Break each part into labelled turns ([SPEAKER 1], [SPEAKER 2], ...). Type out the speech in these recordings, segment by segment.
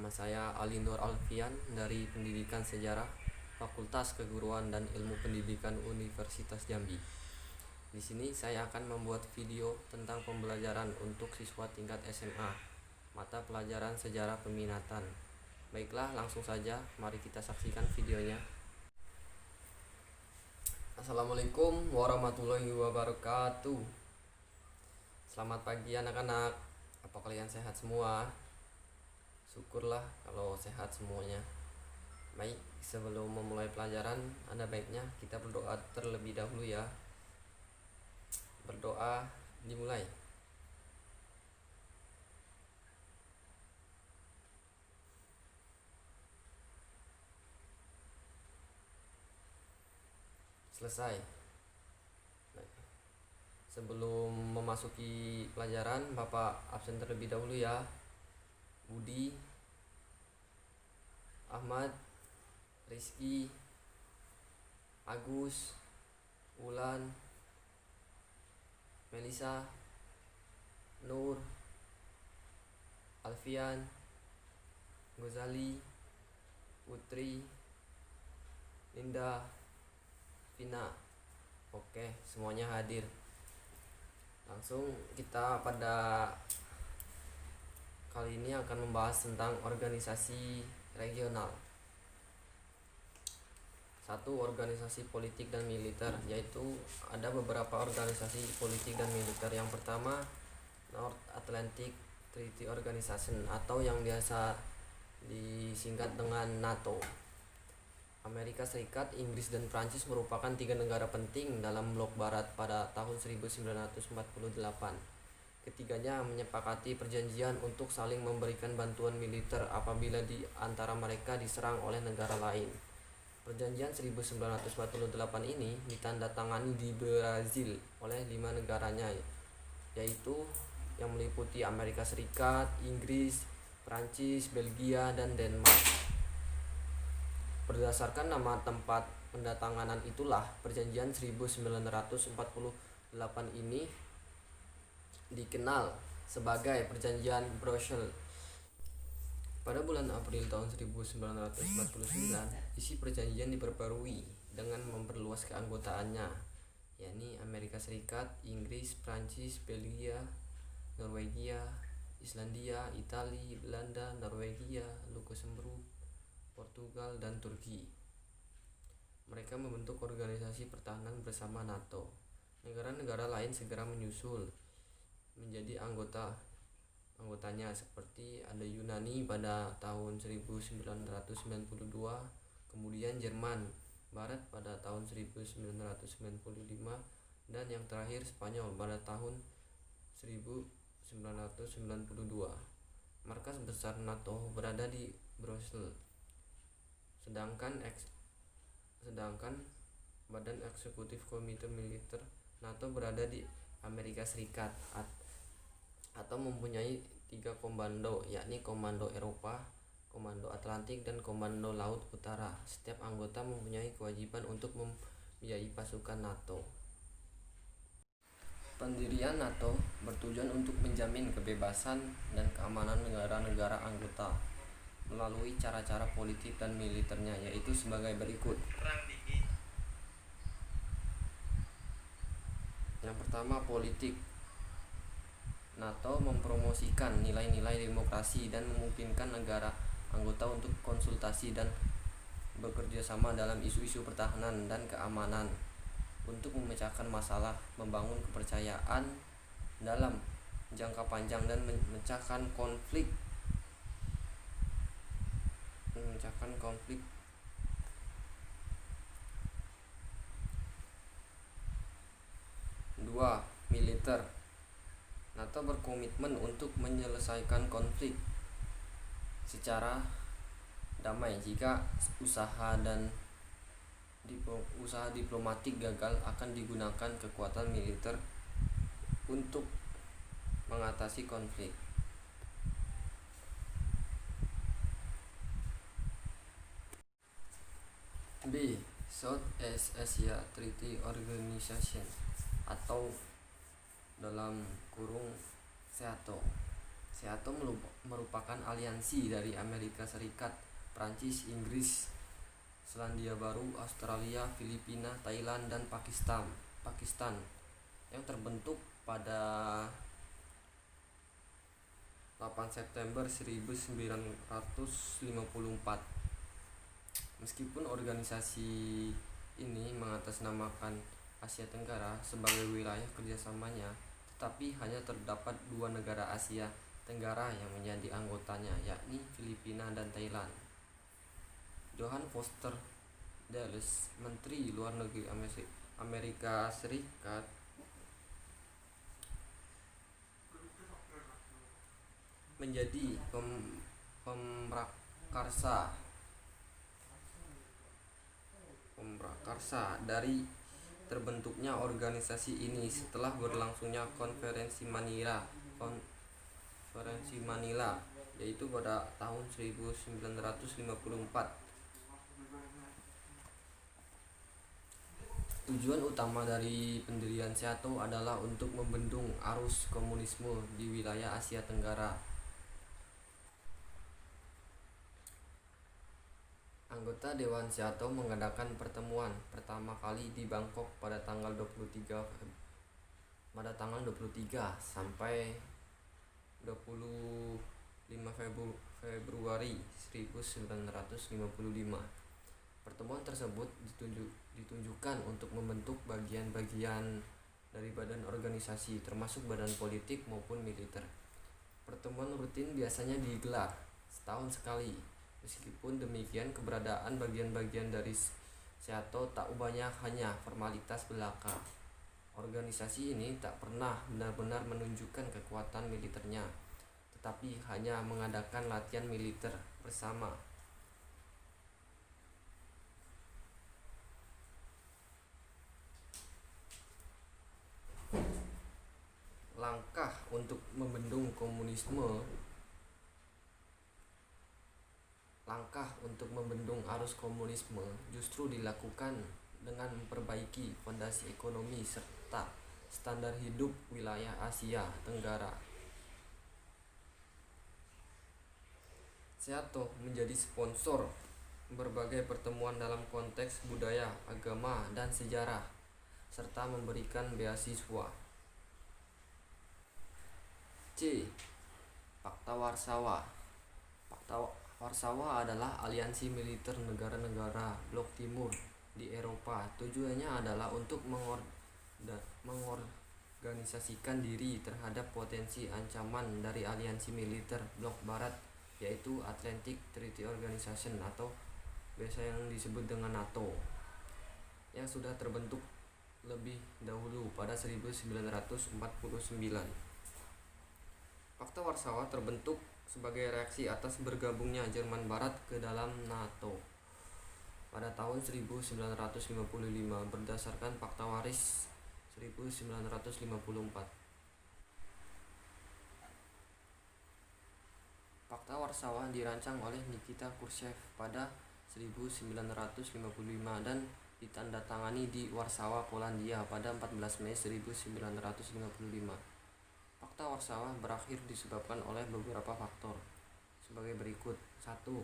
[SPEAKER 1] Nama saya Ali Nur Alfian dari Pendidikan Sejarah Fakultas Keguruan dan Ilmu Pendidikan Universitas Jambi. Di sini saya akan membuat video tentang pembelajaran untuk siswa tingkat SMA, mata pelajaran sejarah peminatan. Baiklah, langsung saja mari kita saksikan videonya. Assalamualaikum warahmatullahi wabarakatuh. Selamat pagi anak-anak. Apa kalian sehat semua? Syukurlah kalau sehat semuanya. Baik, sebelum memulai pelajaran, ada baiknya kita berdoa terlebih dahulu ya. Berdoa dimulai. Selesai. Baik. Sebelum memasuki pelajaran, Bapak absen terlebih dahulu ya. Budi, Ahmad, Rizky, Agus, Wulan, Melisa, Nur, Alfian, Gozali, Putri, Linda, Vina. Oke, semuanya hadir. Langsung kita pada kali ini akan membahas tentang organisasi regional. Satu, organisasi politik dan militer, yaitu ada beberapa organisasi politik dan militer. Yang pertama, North Atlantic Treaty Organization atau yang biasa disingkat dengan NATO. Amerika Serikat, Inggris, dan Prancis merupakan tiga negara penting dalam blok barat pada tahun 1948. Ketiganya menyepakati perjanjian untuk saling memberikan bantuan militer apabila di antara mereka diserang oleh negara lain. Perjanjian 1948 ini ditandatangani di Brazil oleh 5 negaranya, yaitu yang meliputi Amerika Serikat, Inggris, Prancis, Belgia, dan Denmark. Berdasarkan nama tempat pendatanganan itulah, perjanjian 1948 ini dikenal sebagai Perjanjian Brussels. Pada bulan April tahun 1949, isi perjanjian diperbarui dengan memperluas keanggotaannya, yakni Amerika Serikat, Inggris, Prancis, Belgia, Norwegia, Islandia, Italia, Belanda, Norwegia, Luksemburg, Portugal, dan Turki. Mereka membentuk organisasi pertahanan bersama NATO. Negara-negara lain segera menyusul menjadi anggotanya, seperti ada Yunani pada tahun 1992, kemudian Jerman Barat pada tahun 1995, dan yang terakhir Spanyol pada tahun 1992. Markas besar NATO berada di Brussels, sedangkan Badan Eksekutif Komite Militer NATO berada di Amerika Serikat atau mempunyai 3 komando, yakni Komando Eropa, Komando Atlantik, dan Komando Laut Utara. Setiap anggota mempunyai kewajiban untuk membiayai pasukan NATO. Pendirian NATO bertujuan untuk menjamin kebebasan dan keamanan negara-negara anggota melalui cara-cara politik dan militernya, yaitu sebagai berikut. Yang pertama, politik. NATO mempromosikan nilai-nilai demokrasi dan memungkinkan negara anggota untuk konsultasi dan bekerja sama dalam isu-isu pertahanan dan keamanan untuk memecahkan masalah, membangun kepercayaan dalam jangka panjang, dan memecahkan konflik. Dua, militer. NATO berkomitmen untuk menyelesaikan konflik secara damai. Jika usaha diplomatik gagal, akan digunakan kekuatan militer untuk mengatasi konflik. B. South East Asia Treaty Organization atau dalam kurung SEATO. SEATO merupakan aliansi dari Amerika Serikat, Prancis, Inggris, Selandia Baru, Australia, Filipina, Thailand, dan Pakistan yang terbentuk pada 8 September 1954. Meskipun organisasi ini mengatasnamakan Asia Tenggara sebagai wilayah kerjasamanya, tetapi hanya terdapat 2 negara Asia Tenggara yang menjadi anggotanya, yakni Filipina dan Thailand. Johan Foster Dulles, Menteri Luar Negeri Amerika Serikat, menjadi pemrakarsa dari terbentuknya organisasi ini setelah berlangsungnya konferensi Manila yaitu pada tahun 1954. Tujuan utama dari pendirian SEATO adalah untuk membendung arus komunisme di wilayah Asia Tenggara. Anggota Dewan SEATO mengadakan pertemuan pertama kali di Bangkok pada tanggal 23 sampai 25 Februari 1955. Pertemuan tersebut ditunjukkan untuk membentuk bagian-bagian dari badan organisasi, termasuk badan politik maupun militer. Pertemuan rutin biasanya digelar setahun sekali. Meskipun demikian, keberadaan bagian-bagian dari SEATO tak ubahnya hanya formalitas belaka. Organisasi ini tak pernah benar-benar menunjukkan kekuatan militernya, tetapi hanya mengadakan latihan militer bersama. Langkah untuk membendung arus komunisme justru dilakukan dengan memperbaiki fondasi ekonomi serta standar hidup wilayah Asia Tenggara. SEATO menjadi sponsor berbagai pertemuan dalam konteks budaya, agama, dan sejarah, serta memberikan beasiswa. C. Pakta Warsawa. Pakta Warsawa adalah aliansi militer negara-negara Blok Timur di Eropa. Tujuannya adalah untuk mengorganisasikan diri terhadap potensi ancaman dari aliansi militer Blok Barat, yaitu Atlantic Treaty Organization atau biasa yang disebut dengan NATO, yang sudah terbentuk lebih dahulu pada 1949. Fakta Warsawa terbentuk sebagai reaksi atas bergabungnya Jerman Barat ke dalam NATO pada tahun 1955 berdasarkan Fakta Waris 1954. Fakta Warsawa dirancang oleh Nikita Khrushchev pada 1955 dan ditandatangani di Warsawa, Polandia pada 14 Mei 1955. Fakta Warsawa berakhir disebabkan oleh beberapa faktor sebagai berikut. 1.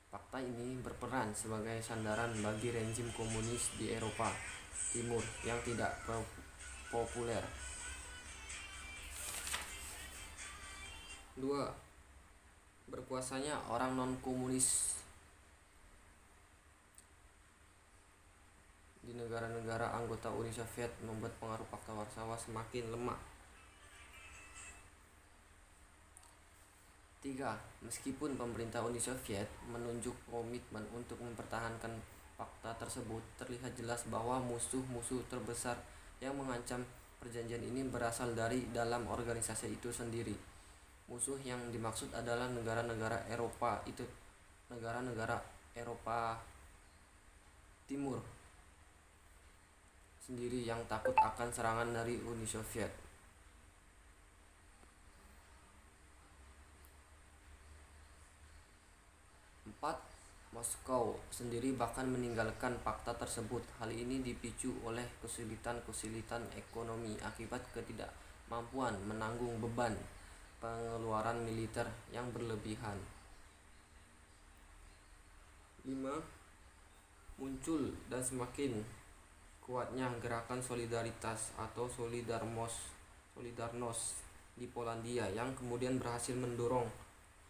[SPEAKER 1] Fakta ini berperan sebagai sandaran bagi rezim komunis di Eropa Timur yang tidak populer. 2. Berkuasanya orang non-komunis di negara-negara anggota Uni Soviet membuat pengaruh Fakta Warsawa semakin lemah. 3. Meskipun pemerintah Uni Soviet menunjuk komitmen untuk mempertahankan fakta tersebut, terlihat jelas bahwa musuh-musuh terbesar yang mengancam perjanjian ini berasal dari dalam organisasi itu sendiri. Musuh yang dimaksud adalah negara-negara Eropa Timur sendiri yang takut akan serangan dari Uni Soviet. 4. Moskow sendiri bahkan meninggalkan fakta tersebut. Hal ini dipicu oleh kesulitan ekonomi akibat ketidakmampuan menanggung beban pengeluaran militer yang berlebihan. 5. Muncul dan semakin kuatnya gerakan solidaritas atau Solidarność di Polandia yang kemudian berhasil mendorong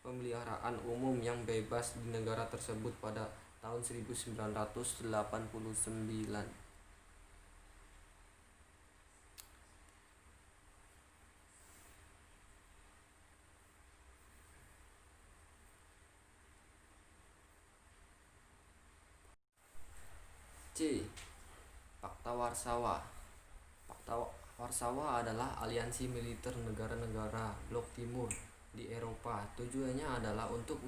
[SPEAKER 1] pemeliharaan umum yang bebas di negara tersebut pada tahun 1989. C. Pakta Warsawa. Pakta Warsawa adalah aliansi militer negara-negara Blok Timur di Eropa. Tujuannya adalah untuk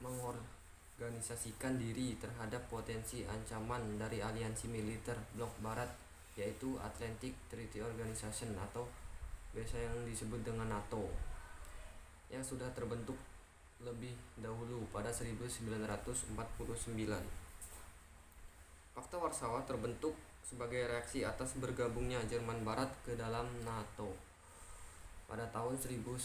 [SPEAKER 1] mengorganisasikan diri terhadap potensi ancaman dari aliansi militer Blok Barat, yaitu Atlantic Treaty Organization atau biasa yang disebut dengan NATO, yang sudah terbentuk lebih dahulu pada 1949. Fakta Warsawa terbentuk sebagai reaksi atas bergabungnya Jerman Barat ke dalam NATO pada tahun 1955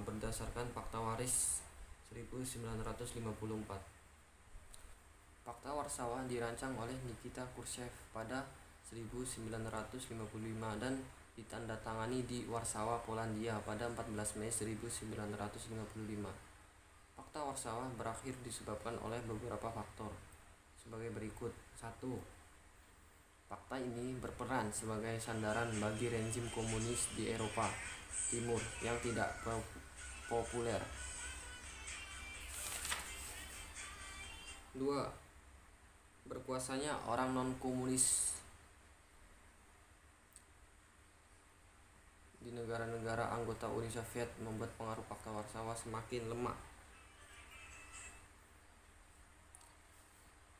[SPEAKER 1] berdasarkan Fakta Waris 1954. Fakta Warsawa dirancang oleh Nikita Khrushchev pada 1955 dan ditandatangani di Warsawa, Polandia pada 14 Mei 1955. Fakta Warsawa berakhir disebabkan oleh beberapa faktor sebagai berikut. 1. Fakta ini berperan sebagai sandaran bagi rezim komunis di Eropa Timur yang tidak populer. 2. Berkuasanya orang non-komunis di negara-negara anggota Uni Soviet membuat pengaruh Fakta Warsawa semakin lemah.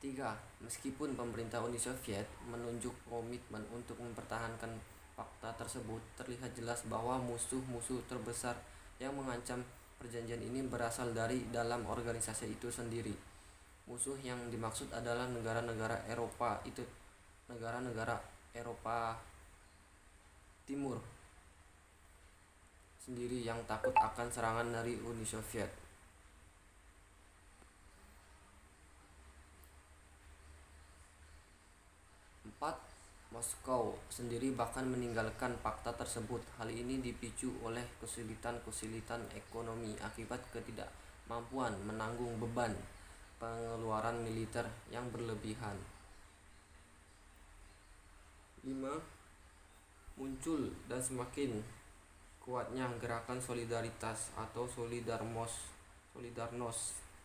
[SPEAKER 1] 3. Meskipun pemerintah Uni Soviet menunjuk komitmen untuk mempertahankan fakta tersebut, terlihat jelas bahwa musuh-musuh terbesar yang mengancam perjanjian ini berasal dari dalam organisasi itu sendiri. Musuh yang dimaksud adalah negara-negara Eropa Timur sendiri yang takut akan serangan dari Uni Soviet. 4. Moskow sendiri bahkan meninggalkan fakta tersebut. Hal ini dipicu oleh kesulitan ekonomi akibat ketidakmampuan menanggung beban pengeluaran militer yang berlebihan. 5. Muncul dan semakin kuatnya gerakan solidaritas atau Solidarność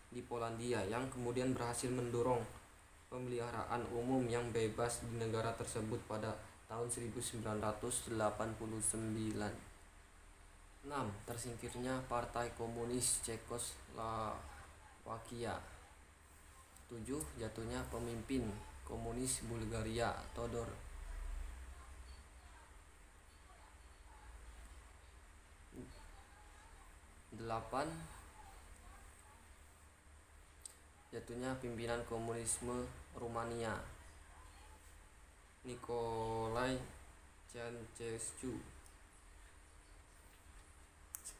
[SPEAKER 1] di Polandia yang kemudian berhasil mendorong pemeliharaan umum yang bebas di negara tersebut pada tahun 1989. 6. Tersingkirnya Partai Komunis Cekoslowakia. 7. Jatuhnya pemimpin komunis Bulgaria Todor. 8. Jatuhnya pimpinan komunisme Rumania Nicolae Ceausescu.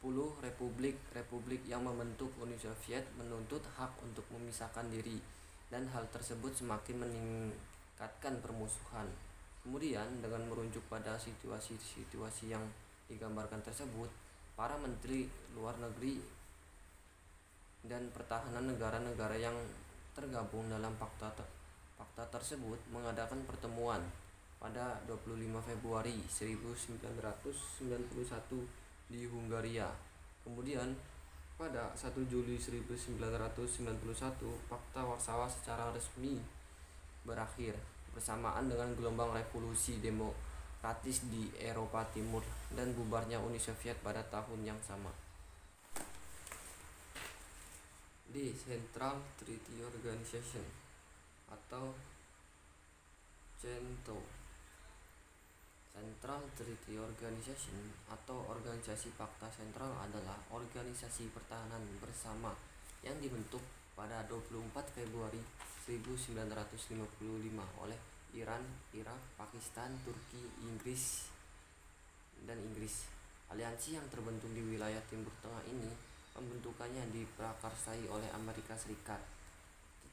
[SPEAKER 1] 10. Republik yang membentuk Uni Soviet menuntut hak untuk memisahkan diri, dan hal tersebut semakin meningkatkan permusuhan. Kemudian dengan merujuk pada situasi yang digambarkan tersebut, para menteri luar negeri dan pertahanan negara-negara yang tergabung dalam fakta tersebut mengadakan pertemuan pada 25 Februari 1991 di Hungaria. Kemudian pada 1 Juli 1991 Fakta Warsawa secara resmi berakhir bersamaan dengan gelombang revolusi demokratis di Eropa Timur dan bubarnya Uni Soviet pada tahun yang sama. D. Central Treaty Organization atau CENTO. Central Treaty Organization atau Organisasi Fakta Sentral adalah organisasi pertahanan bersama yang dibentuk pada 24 Februari 1955 oleh Iran, Irak, Pakistan, Turki, Inggris. Aliansi yang terbentuk di wilayah Timur Tengah ini pembentukannya diprakarsai oleh Amerika Serikat.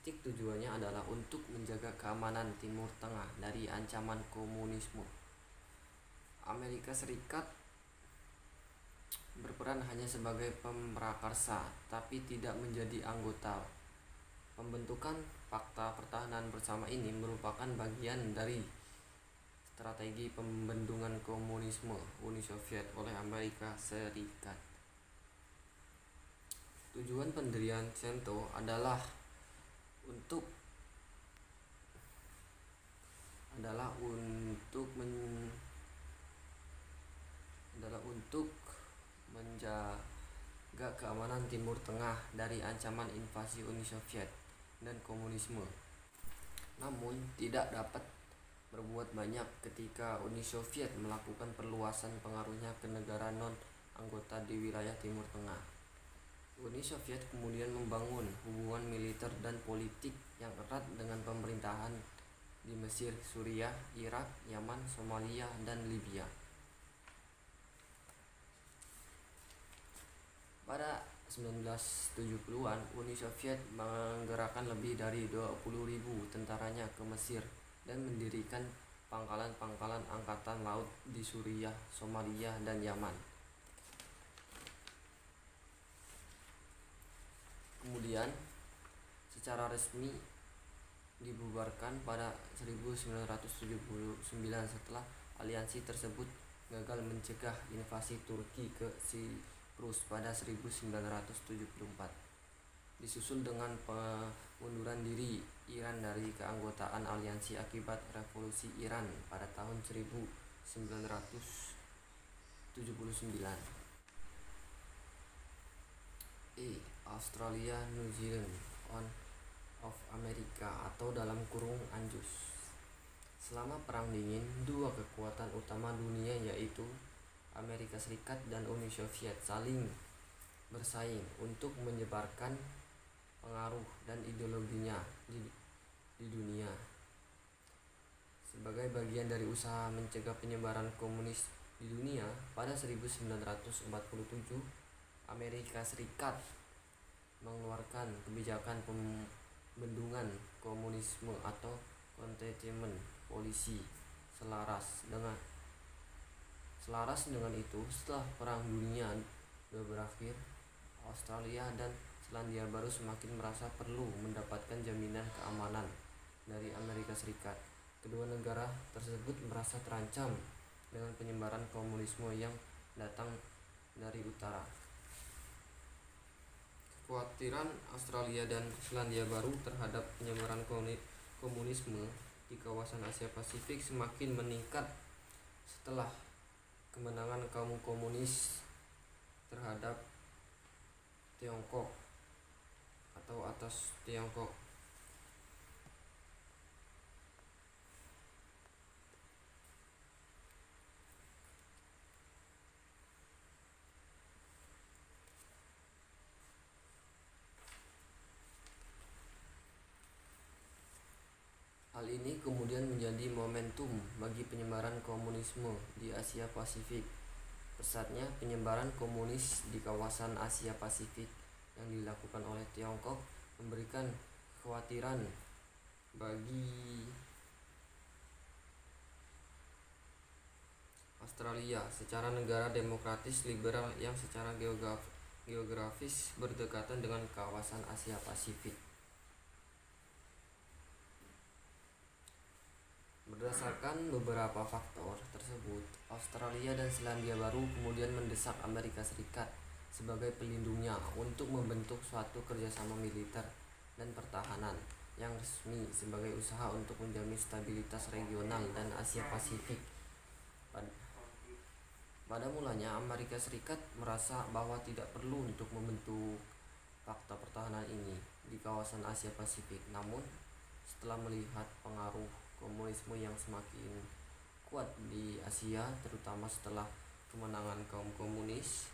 [SPEAKER 1] Titik tujuannya adalah untuk menjaga keamanan Timur Tengah dari ancaman komunisme. Amerika Serikat berperan hanya sebagai pemrakarsa, tapi tidak menjadi anggota. Pembentukan Fakta Pertahanan Bersama ini merupakan bagian dari strategi pembendungan komunisme Uni Soviet oleh Amerika Serikat. Tujuan pendirian CENTO adalah untuk menjaga keamanan Timur Tengah dari ancaman invasi Uni Soviet dan komunisme. Namun tidak dapat berbuat banyak ketika Uni Soviet melakukan perluasan pengaruhnya ke negara non-anggota di wilayah Timur Tengah. Uni Soviet kemudian membangun hubungan militer dan politik yang erat dengan pemerintahan di Mesir, Suriah, Irak, Yaman, Somalia, dan Libya. Pada 1970-an, Uni Soviet menggerakkan lebih dari 20.000 tentaranya ke Mesir dan mendirikan pangkalan-pangkalan angkatan laut di Suriah, Somalia, dan Yaman. Kemudian secara resmi dibubarkan pada 1979 setelah aliansi tersebut gagal mencegah invasi Turki ke Siprus pada 1974. Disusul dengan pengunduran diri Iran dari keanggotaan aliansi akibat revolusi Iran pada tahun 1979. Australia, New Zealand, of America atau dalam kurung ANZUS. Selama Perang Dingin, dua kekuatan utama dunia yaitu Amerika Serikat dan Uni Soviet saling bersaing untuk menyebarkan pengaruh dan ideologinya di dunia. Sebagai bagian dari usaha mencegah penyebaran komunis di dunia, pada 1947 Amerika Serikat mengeluarkan kebijakan pembendungan komunisme atau containment policy. Selaras dengan itu, setelah Perang Dunia II berakhir, Australia dan Selandia Baru semakin merasa perlu mendapatkan jaminan keamanan dari Amerika Serikat. Kedua negara tersebut merasa terancam dengan penyebaran komunisme yang datang dari utara. Kekhawatiran Australia dan Selandia Baru terhadap penyebaran komunisme di kawasan Asia Pasifik semakin meningkat setelah kemenangan kaum komunis terhadap Tiongkok atau atas Tiongkok. Hal ini kemudian menjadi momentum bagi penyebaran komunisme di Asia Pasifik. Pesatnya penyebaran komunis di kawasan Asia Pasifik yang dilakukan oleh Tiongkok memberikan kekhawatiran bagi Australia secara negara demokratis liberal yang secara geografis berdekatan dengan kawasan Asia Pasifik. Berdasarkan beberapa faktor tersebut, Australia dan Selandia Baru kemudian mendesak Amerika Serikat sebagai pelindungnya untuk membentuk suatu kerjasama militer dan pertahanan yang resmi sebagai usaha untuk menjamin stabilitas regional dan Asia Pasifik. Pada mulanya Amerika Serikat merasa bahwa tidak perlu untuk membentuk fakta pertahanan ini di kawasan Asia Pasifik. Namun setelah melihat pengaruh komunisme yang semakin kuat di Asia, terutama setelah kemenangan kaum komunis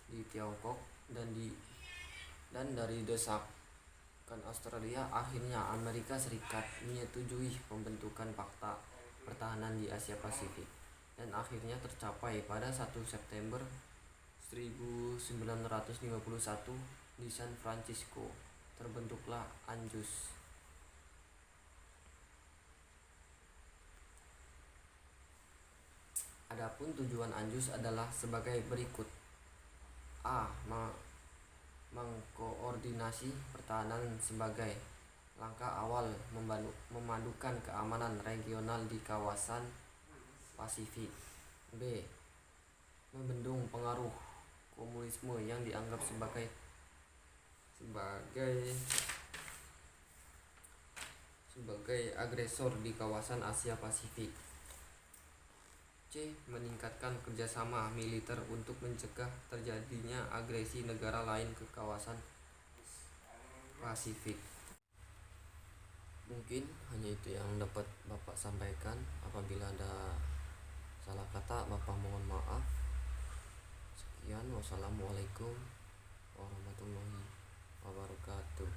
[SPEAKER 1] di Tiongkok dan dari desakan Australia, akhirnya Amerika Serikat menyetujui pembentukan fakta pertahanan di Asia Pasifik dan akhirnya tercapai pada 1 September 1951 di San Francisco. Terbentuklah ANJUS. Adapun tujuan ANJUS adalah sebagai berikut. A. Mengkoordinasi pertahanan sebagai langkah awal memadukan keamanan regional di kawasan Pasifik. B. Membendung pengaruh komunisme yang dianggap sebagai agresor di kawasan Asia Pasifik. C. Meningkatkan kerjasama militer untuk mencegah terjadinya agresi negara lain ke kawasan Pasifik. Mungkin hanya itu yang dapat Bapak sampaikan. Apabila ada salah kata, Bapak mohon maaf. Sekian, wassalamualaikum warahmatullahi wabarakatuh.